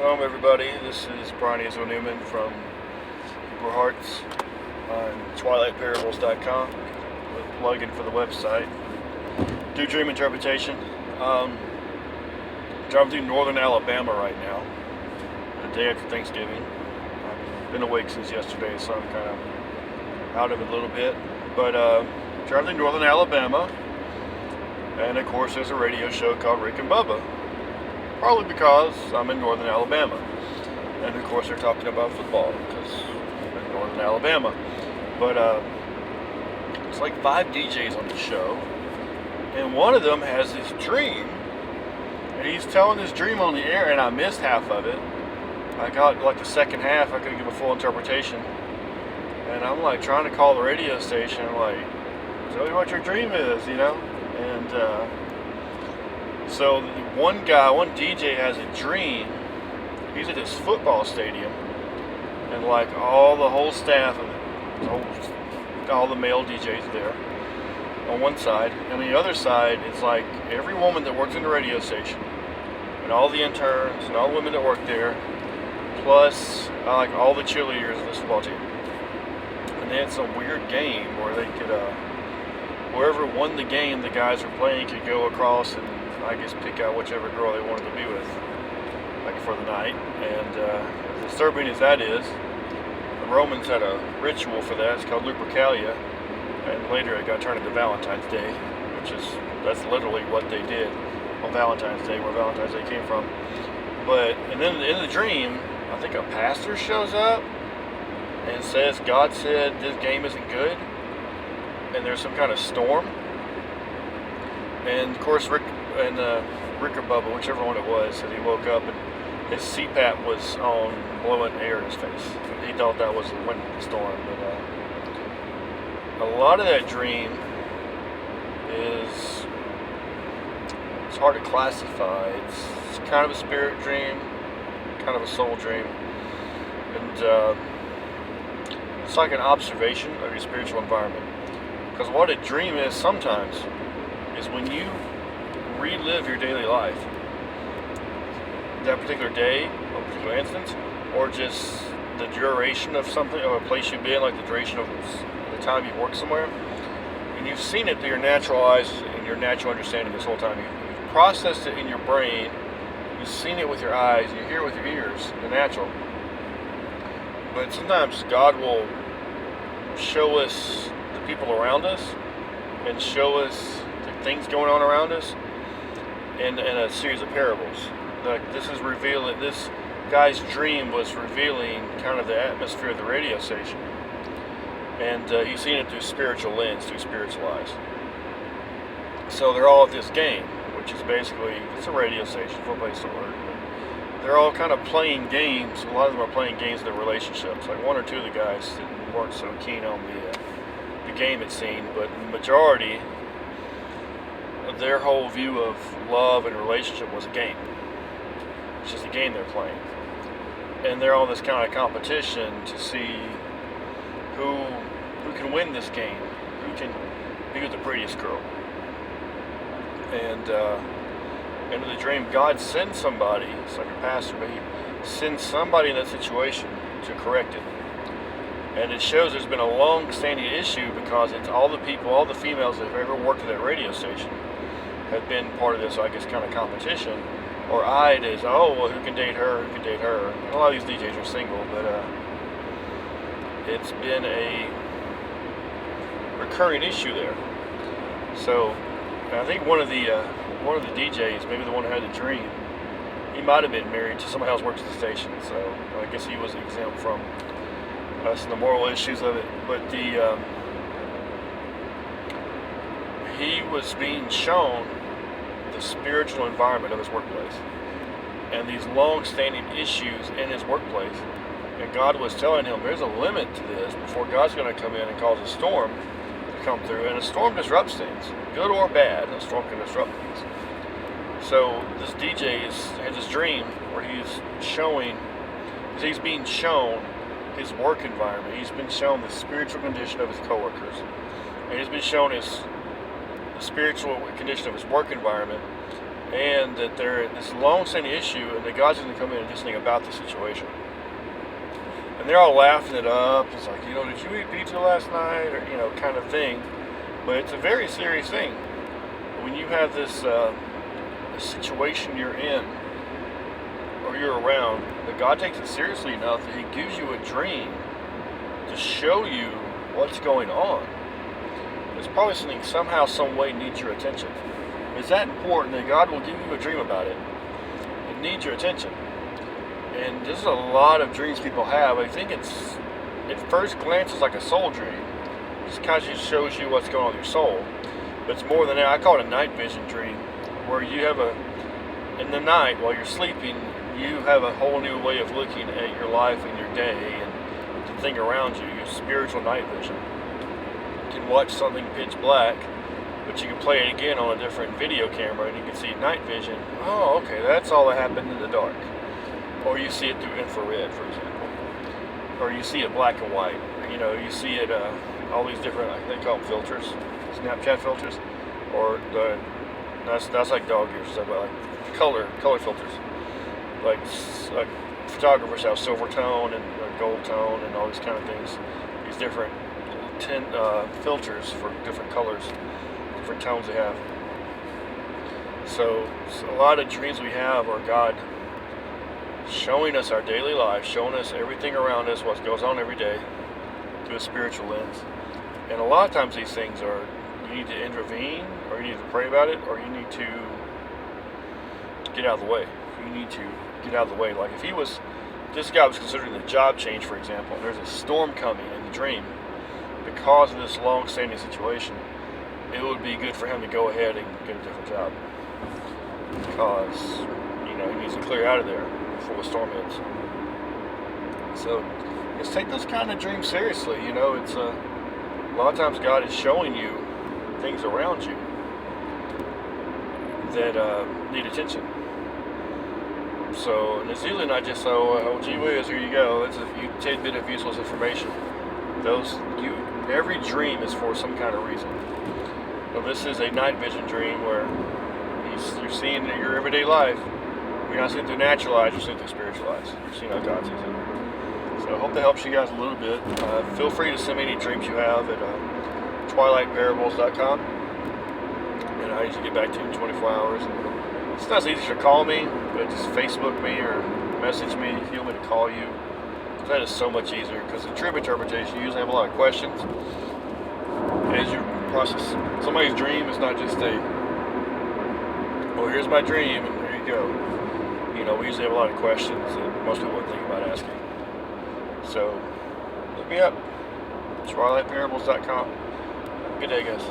Shalom everybody, this is Brian Israel Newman from Hebrew Hearts on twilightparables.com with a plugin for the website. Do dream interpretation. Driving through northern Alabama right now, the day after Thanksgiving. I've been awake since yesterday, so I'm kind of out of it a little bit. But driving through northern Alabama, and of course there's a radio show called Rick and Bubba. Probably because I'm in northern Alabama. And of course they're talking about football because I'm in northern Alabama. But it's like 5 DJs on the show. And one of them has this dream. And he's telling his dream on the air, and I missed half of it. I got like the second half, I couldn't give a full interpretation. And I'm like trying to call the radio station, like, tell me what your dream is, you know? And so one DJ has a dream. He's at this football stadium, and like all the whole staff of all the male DJs there on one side, and the other side it's like every woman that works in the radio station, and all the interns and all the women that work there, plus like all the cheerleaders of this football team. And they had some weird game where they could, wherever won the game, the guys were playing could go across and I guess pick out whichever girl they wanted to be with, like for the night. And as disturbing as that is, the Romans had a ritual for that. It's called Lupercalia, and later it got turned into Valentine's Day, that's literally what they did on Valentine's Day, where Valentine's Day came from. But and then in the dream, I think a pastor shows up and says God said this game isn't good, and there's some kind of storm. And of course Rick or Bubba, whichever one it was, said he woke up and his CPAP was on, blowing air in his face. He thought that was the wind storm. But a lot of that dream it's hard to classify. It's kind of a spirit dream, kind of a soul dream, and it's like an observation of your spiritual environment. Because what a dream is sometimes is when you relive your daily life, that particular day or particular instance, or just the duration of something, or a place you've been, like the duration of the time you've worked somewhere, and you've seen it through your natural eyes and your natural understanding this whole time. You've processed it in your brain, you've seen it with your eyes, you hear it with your ears, the natural. But sometimes God will show us the people around us and show us the things going on around us in a series of parables. Like this is revealing, this guy's dream was revealing kind of the atmosphere of the radio station, and he's seen it through spiritual lens, through spiritual eyes. So they're all at this game, which is basically, it's a radio station for a place to work. They're all kind of playing games. A lot of them are playing games in their relationships. Like one or two of the guys weren't so keen on the game it seemed, but the majority, their whole view of love and relationship was a game. It's just a game they're playing. And they're on this kind of competition to see who can win this game, who can be with the prettiest girl. And in the dream, God sends somebody, it's like a pastor, but he sends somebody in that situation to correct it. And it shows there's been a long-standing issue because it's all the people, all the females that have ever worked at that radio station have been part of this, I guess, kind of competition, or eyed as, oh, well, who can date her, who can date her. And a lot of these DJs are single, but it's been a recurring issue there. So I think one of the DJs, maybe the one who had the dream, he might have been married to somebody else who works at the station, so I guess he was exempt from us and the moral issues of it. But he was being shown the spiritual environment of his workplace and these long-standing issues in his workplace, and God was telling him there's a limit to this before God's going to come in and cause a storm to come through. And a storm disrupts things, good or bad. A storm can disrupt things. So this DJ has this dream where he's being shown his work environment. He's been shown the spiritual condition of his coworkers, and he's been shown the spiritual condition of his work environment, and that there is this long-standing issue, and that God's going to come in and do something about the situation. And they're all laughing it up. It's like, did you eat pizza last night, or kind of thing. But it's a very serious thing. When you have this situation you're in, or you're around, that God takes it seriously enough that He gives you a dream to show you what's going on. It's probably something somehow, some way needs your attention. It's that important that God will give you a dream about it. It needs your attention. And there's a lot of dreams people have. I think at first glance it's like a soul dream. It kind of shows you what's going on with your soul. But it's more than that. I call it a night vision dream, where you have in the night while you're sleeping, you have a whole new way of looking at your life and your day and the thing around you. Your spiritual night vision. You can watch something pitch black, but you can play it again on a different video camera, and you can see night vision. Oh, okay, that's all that happened in the dark. Or you see it through infrared, for example. Or you see it black and white. You see it, all these different, they call them filters, Snapchat filters. Or that's like dog ears, stuff like color filters. Like photographers have silver tone and gold tone and all these kind of things. These different filters for different colors, different tones they have. So a lot of dreams we have are God showing us our daily life, showing us everything around us, what goes on every day, through a spiritual lens. And a lot of times these things are, you need to intervene, or you need to pray about it, or you need to get out of the way. You need to get out of the way. Like if this guy was considering a job change, for example, and there's a storm coming in the dream because of this long-standing situation, it would be good for him to go ahead and get a different job, because he needs to clear out of there before the storm hits. So let's take those kind of dreams seriously. It's a lot of times God is showing you things around you that need attention. So, and it's usually not just gee whiz, here you go. It's a tidbit of useless information. Every dream is for some kind of reason. So this is a night vision dream where you're seeing your everyday life. You're not seeing through natural eyes, you're seeing through spiritual eyes. You're seeing how God sees it. So I hope that helps you guys a little bit. Feel free to send me any dreams you have at twilightparables.com. And I usually get back to you in 24 hours. It's not as easy to call me, but just Facebook me or message me if you want me to call you. That is so much easier, because in dream interpretation you usually have a lot of questions. As you process somebody's dream, it's not just here's my dream and there you go. We usually have a lot of questions that most people wouldn't think about asking. So look me up, twilightparables.com. Good day, guys.